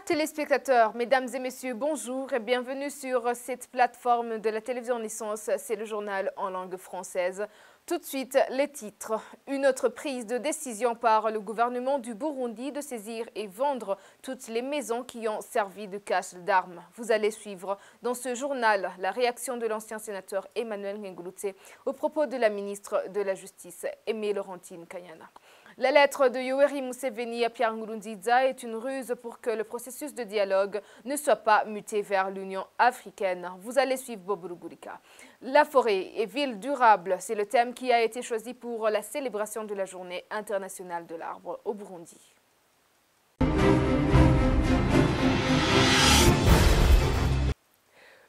téléspectateurs, mesdames et messieurs, bonjour et bienvenue sur cette plateforme de la télévision Naissance, c'est le journal en langue française. Tout de suite, les titres. Une autre prise de décision par le gouvernement du Burundi de saisir et vendre toutes les maisons qui ont servi de cache d'armes. Vous allez suivre dans ce journal la réaction de l'ancien sénateur Emmanuel Ngengulutse au propos de la ministre de la Justice, Aimée Laurentine Kanyana. La lettre de Yoweri Museveni à Pierre Nkurunziza est une ruse pour que le processus de dialogue ne soit pas muté vers l'Union africaine. Vous allez suivre Bob Rugurika. La forêt et ville durable, c'est le thème qui a été choisi pour la célébration de la Journée internationale de l'arbre au Burundi.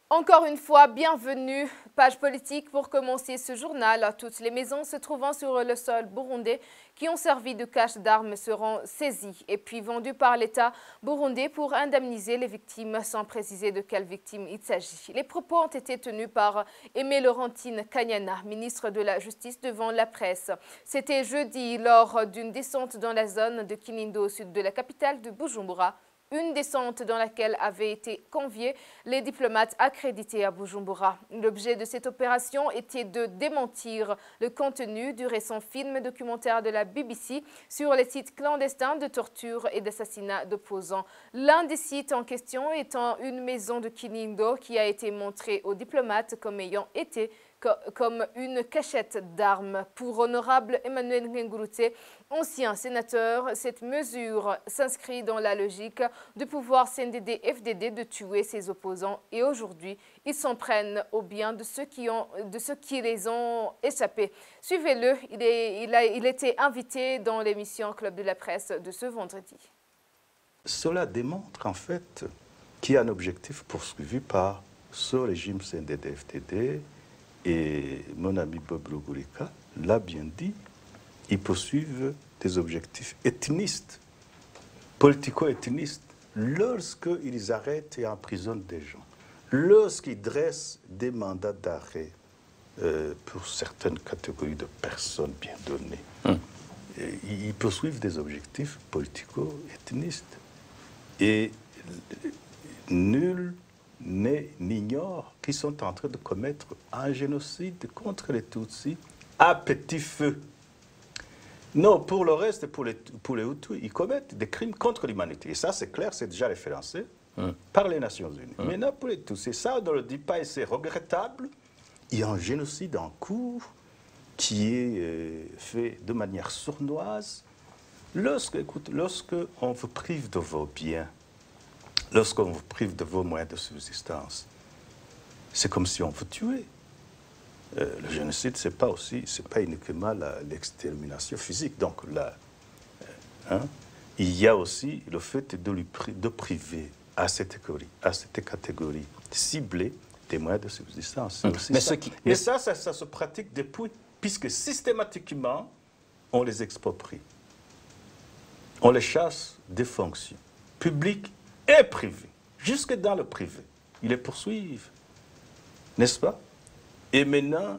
Encore une fois, bienvenue. Page politique pour commencer ce journal. Toutes les maisons se trouvant sur le sol burundais qui ont servi de cache d'armes seront saisies et puis vendues par l'État burundais pour indemniser les victimes sans préciser de quelles victimes il s'agit. Les propos ont été tenus par Aimée Laurentine Kanyana, ministre de la Justice, devant la presse. C'était jeudi lors d'une descente dans la zone de Kinindo au sud de la capitale de Bujumbura. Une descente dans laquelle avaient été conviés les diplomates accrédités à Bujumbura. L'objet de cette opération était de démentir le contenu du récent film documentaire de la BBC sur les sites clandestins de torture et d'assassinat d'opposants. L'un des sites en question étant une maison de Kinindo qui a été montrée aux diplomates comme ayant été comme une cachette d'armes. Pour honorable Emmanuel Ngengulutse, ancien sénateur, cette mesure s'inscrit dans la logique de pouvoir CNDD-FDD de tuer ses opposants et aujourd'hui, ils s'en prennent au bien de ceux qui les ont échappés. Suivez-le, il était invité dans l'émission Club de la Presse de ce vendredi. Cela démontre en fait qu'il y a un objectif poursuivi par ce régime CNDD-FDD. Et mon ami Bob Rugurika l'a bien dit, ils poursuivent des objectifs ethnistes, politico-ethnistes, lorsqu'ils arrêtent et emprisonnent des gens, lorsqu'ils dressent des mandats d'arrêt pour certaines catégories de personnes bien données. Ils poursuivent des objectifs politico-ethnistes. Et nul n'ignore qu'ils sont en train de commettre un génocide contre les Tutsis à petit feu. Non, pour le reste, pour les Hutus, ils commettent des crimes contre l'humanité. Et ça, c'est clair, c'est déjà référencé par les Nations Unies. Maintenant, pour les Tutsis, ça, on ne le dit pas et c'est regrettable. Il y a un génocide en cours qui est fait de manière sournoise. Lorsque on vous prive de vos biens, lorsqu'on vous prive de vos moyens de subsistance, c'est comme si on vous tuait. Le génocide, c'est pas uniquement l'extermination physique. Donc là, il y a aussi le fait de priver à cette catégorie ciblée des moyens de subsistance. Mais ça se pratique depuis, puisque systématiquement, on les exproprie. On les chasse des fonctions publiques et privé, jusque dans le privé. Ils les poursuivent, n'est-ce pas? Et maintenant,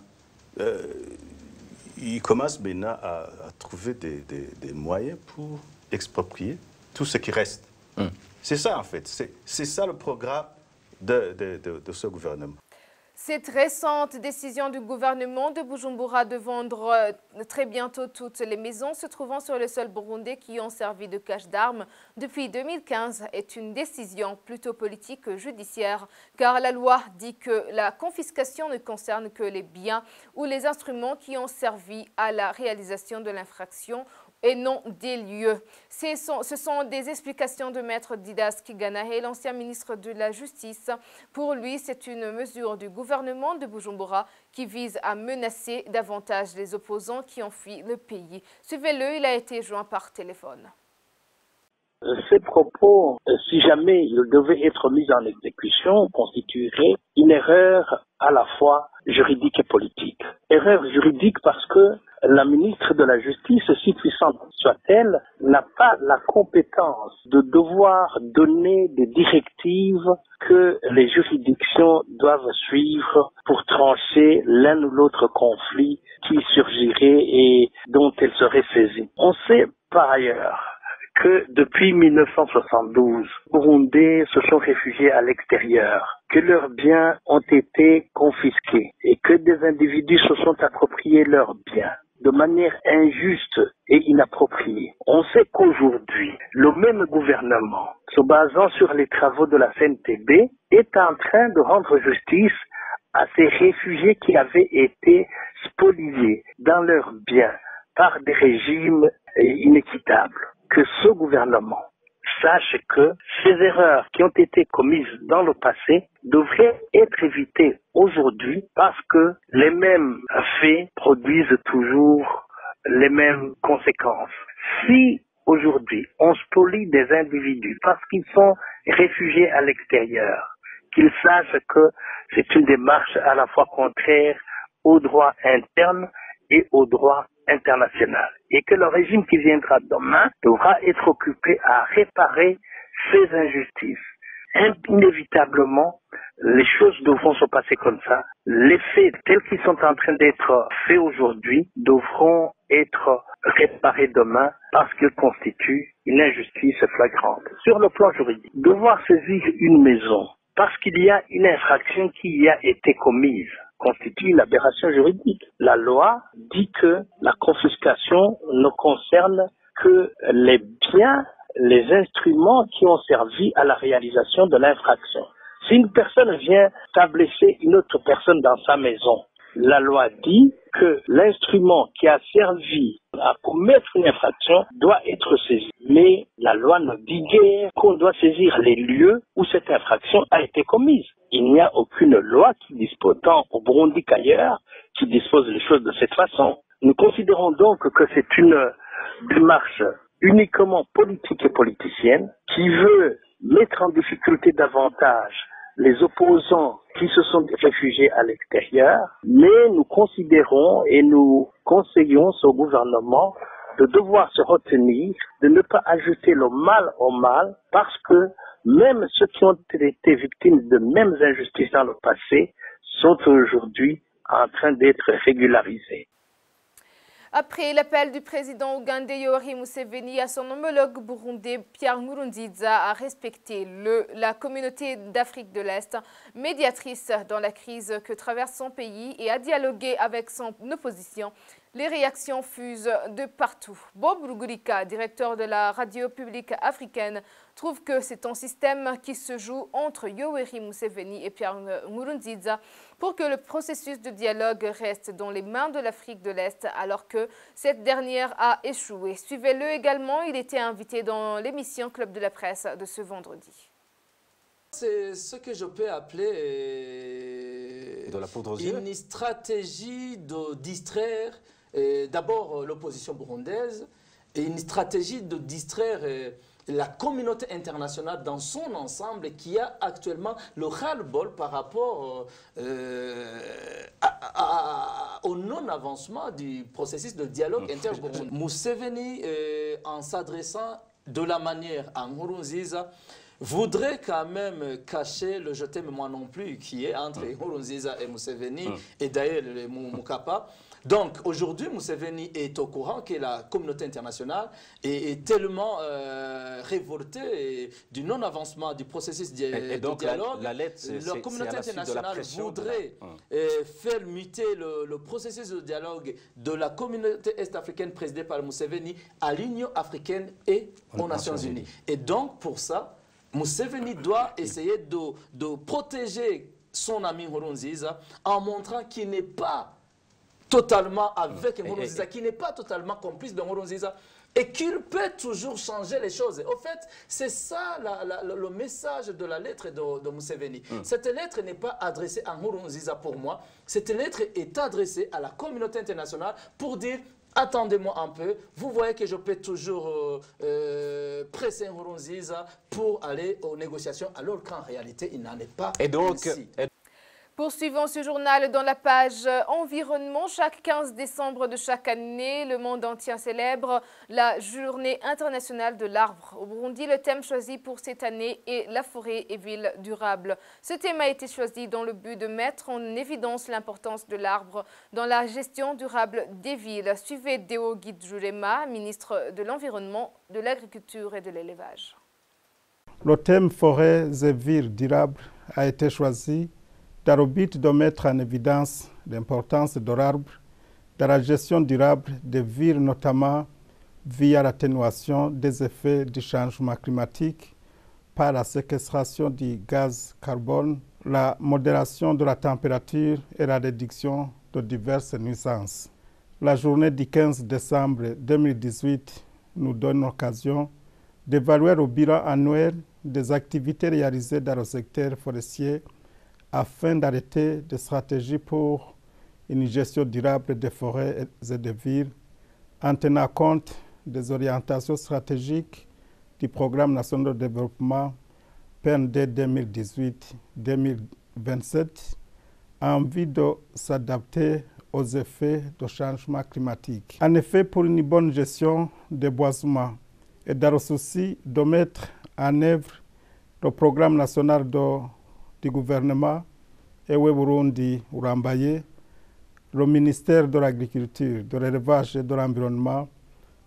ils commencent maintenant à trouver des moyens pour exproprier tout ce qui reste. C'est ça, en fait. C'est ça le programme de ce gouvernement. Cette récente décision du gouvernement de Bujumbura de vendre très bientôt toutes les maisons se trouvant sur le sol burundais qui ont servi de cache d'armes depuis 2015 est une décision plutôt politique que judiciaire, car la loi dit que la confiscation ne concerne que les biens ou les instruments qui ont servi à la réalisation de l'infraction et non des lieux. Ce sont des explications de Maître Didas Kiganahe, l'ancien ministre de la Justice. Pour lui, c'est une mesure du gouvernement de Bujumbura qui vise à menacer davantage les opposants qui ont fui le pays. Suivez-le, il a été joint par téléphone. Ces propos, si jamais ils devaient être mis en exécution, constitueraient une erreur à la fois juridique et politique. Erreur juridique parce que la ministre de la Justice, aussi puissante soit-elle, n'a pas la compétence de devoir donner des directives que les juridictions doivent suivre pour trancher l'un ou l'autre conflit qui surgirait et dont elle serait saisie. On sait par ailleurs que depuis 1972, Burundais se sont réfugiés à l'extérieur, que leurs biens ont été confisqués et que des individus se sont appropriés leurs biens de manière injuste et inappropriée. On sait qu'aujourd'hui, le même gouvernement, se basant sur les travaux de la CNTB, est en train de rendre justice à ces réfugiés qui avaient été spoliés dans leurs biens par des régimes inéquitables. Que ce gouvernement sache que ces erreurs qui ont été commises dans le passé devraient être évitées aujourd'hui parce que les mêmes faits produisent toujours les mêmes conséquences. Si aujourd'hui on spolie des individus parce qu'ils sont réfugiés à l'extérieur, qu'ils sachent que c'est une démarche à la fois contraire au droit interne et au droit international, et que le régime qui viendra demain devra être occupé à réparer ces injustices. Inévitablement, les choses devront se passer comme ça. Les faits tels qu'ils sont en train d'être faits aujourd'hui devront être réparés demain parce qu'ils constituent une injustice flagrante. Sur le plan juridique, devoir saisir une maison parce qu'il y a une infraction qui y a été commise constitue une aberration juridique. La loi dit que la confiscation ne concerne que les biens, les instruments qui ont servi à la réalisation de l'infraction. Si une personne vient tablasser une autre personne dans sa maison, la loi dit que l'instrument qui a servi à commettre une infraction doit être saisi. Mais la loi ne dit guère qu'on doit saisir les lieux où cette infraction a été commise. Il n'y a aucune loi qui dispose, tant au Burundi qu'ailleurs, qui dispose les choses de cette façon. Nous considérons donc que c'est une démarche uniquement politique et politicienne qui veut mettre en difficulté davantage les opposants qui se sont réfugiés à l'extérieur, mais nous considérons et nous conseillons au gouvernement de devoir se retenir, de ne pas ajouter le mal au mal, parce que même ceux qui ont été victimes de mêmes injustices dans le passé sont aujourd'hui en train d'être régularisés. Après l'appel du président ougandais Yoweri Museveni à son homologue burundais Pierre Nkurunziza à respecter la communauté d'Afrique de l'Est, médiatrice dans la crise que traverse son pays, et à dialoguer avec son opposition, les réactions fusent de partout. Bob Rugurika, directeur de la radio publique africaine, trouve que c'est un système qui se joue entre Yoweri Museveni et Pierre Nkurunziza pour que le processus de dialogue reste dans les mains de l'Afrique de l'Est alors que cette dernière a échoué. Suivez-le également, il était invité dans l'émission Club de la Presse de ce vendredi. C'est ce que je peux appeler de la poudre aux une stratégie de distraire d'abord l'opposition burundaise et une stratégie de distraire la communauté internationale dans son ensemble qui a actuellement le ras-le-bol par rapport au non-avancement du processus de dialogue inter-burundais. Museveni, en s'adressant de la manière à Nkurunziza, voudrait quand même cacher le « je t'aime moi non plus » qui est entre Nkurunziza et Museveni et d'ailleurs Mukapa. Donc aujourd'hui, Museveni est au courant que la communauté internationale est tellement révoltée du non-avancement du processus de dialogue. La communauté internationale voudrait faire muter le processus de dialogue de la communauté est-africaine présidée par Museveni à l'Union africaine et aux Nations Unies. Et donc pour ça, Museveni doit essayer de protéger son ami Nkurunziza en montrant qu'il n'est pas totalement avec Nkurunziza, qui n'est pas totalement complice de Nkurunziza et qu'il peut toujours changer les choses. Au fait, c'est ça le message de la lettre de Museveni. Cette lettre n'est pas adressée à Nkurunziza pour moi. Cette lettre est adressée à la communauté internationale pour dire attendez-moi un peu, vous voyez que je peux toujours presser Nkurunziza pour aller aux négociations alors qu'en réalité il n'en est pas ainsi. Poursuivons ce journal dans la page environnement. Chaque 15 décembre de chaque année, le monde entier célèbre la journée internationale de l'arbre. Au Burundi, le thème choisi pour cette année est la forêt et ville durable. Ce thème a été choisi dans le but de mettre en évidence l'importance de l'arbre dans la gestion durable des villes. Suivez Deo Guidjurema, ministre de l'Environnement, de l'Agriculture et de l'Élevage. Le thème forêts et villes durables a été choisi dans le but de mettre en évidence l'importance de l'arbre dans la gestion durable des villes, notamment via l'atténuation des effets du changement climatique par la séquestration du gaz carbone, la modération de la température et la réduction de diverses nuisances. La journée du 15 décembre 2018 nous donne l'occasion d'évaluer au bilan annuel des activités réalisées dans le secteur forestier afin d'arrêter des stratégies pour une gestion durable des forêts et des villes en tenant compte des orientations stratégiques du Programme national de développement PND 2018-2027 en vue de s'adapter aux effets du changement climatique. En effet, pour une bonne gestion des boisements et dans le souci de mettre en œuvre le Programme national du gouvernement Ewe Burundi Urambaye, le ministère de l'Agriculture, de l'Élevage et de l'Environnement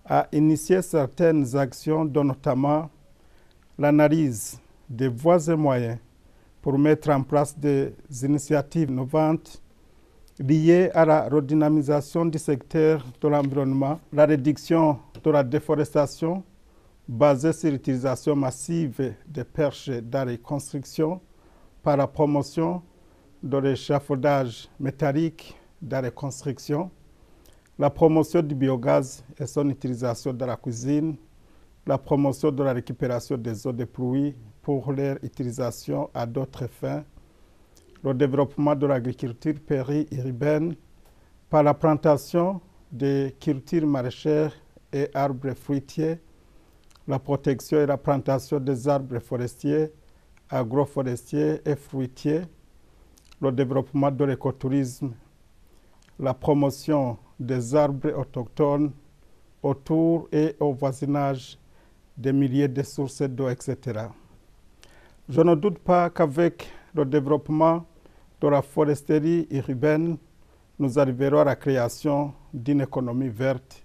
a initié certaines actions, dont notamment l'analyse des voies et moyens pour mettre en place des initiatives innovantes liées à la redynamisation du secteur de l'environnement, la réduction de la déforestation basée sur l'utilisation massive des perches dans les constructions par la promotion de l'échafaudage métallique dans les constructions, la promotion du biogaz et son utilisation dans la cuisine, la promotion de la récupération des eaux de pluie pour leur utilisation à d'autres fins, le développement de l'agriculture périurbaine par la plantation des cultures maraîchères et arbres fruitiers, la protection et la plantation des arbres forestiers, agroforestiers et fruitiers, le développement de l'écotourisme, la promotion des arbres autochtones autour et au voisinage des milliers de sources d'eau, etc. Je ne doute pas qu'avec le développement de la foresterie urbaine, nous arriverons à la création d'une économie verte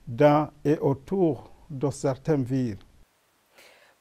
dans et autour de certaines villes.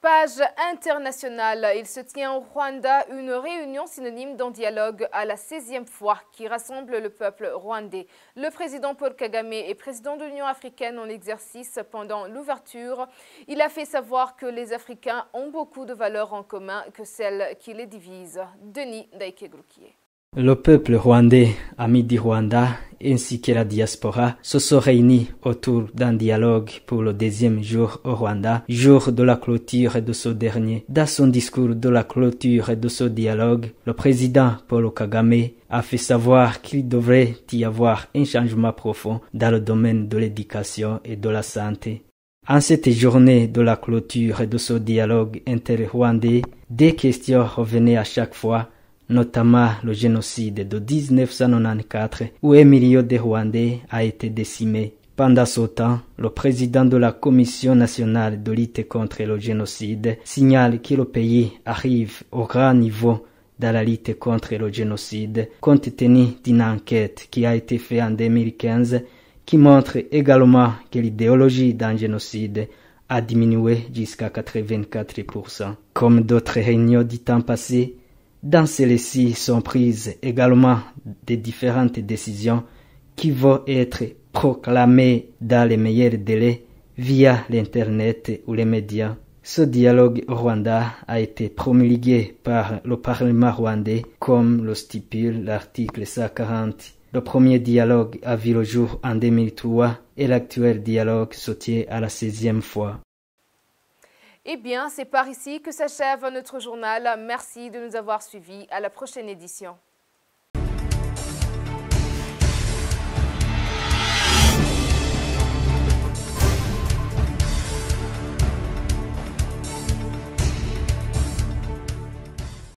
Page internationale, il se tient au Rwanda une réunion synonyme d'un dialogue à la 16e fois qui rassemble le peuple rwandais. Le président Paul Kagame est président de l'Union africaine en exercice pendant l'ouverture. Il a fait savoir que les Africains ont beaucoup de valeurs en commun que celles qui les divisent. Denis Daïke-Groukier. Le peuple rwandais, ami du Rwanda, ainsi que la diaspora, se sont réunis autour d'un dialogue pour le 10e jour au Rwanda, jour de la clôture de ce dernier. Dans son discours de la clôture de ce dialogue, le président Paul Kagame a fait savoir qu'il devrait y avoir un changement profond dans le domaine de l'éducation et de la santé. En cette journée de la clôture de ce dialogue inter-rwandais, des questions revenaient à chaque fois, notamment le génocide de 1994 où 1 million de Rwandais a été décimé. Pendant ce temps, le président de la Commission nationale de lutte contre le génocide signale que le pays arrive au grand niveau dans la lutte contre le génocide, compte tenu d'une enquête qui a été faite en 2015 qui montre également que l'idéologie d'un génocide a diminué jusqu'à 84%. Comme d'autres réunions du temps passé, dans celles-ci sont prises également des différentes décisions qui vont être proclamées dans les meilleurs délais via l'Internet ou les médias. Ce dialogue au Rwanda a été promulgué par le Parlement rwandais comme le stipule l'article 140. Le premier dialogue a vu le jour en 2003 et l'actuel dialogue se tient à la 16e fois. Eh bien, c'est par ici que s'achève notre journal. Merci de nous avoir suivis. À la prochaine édition.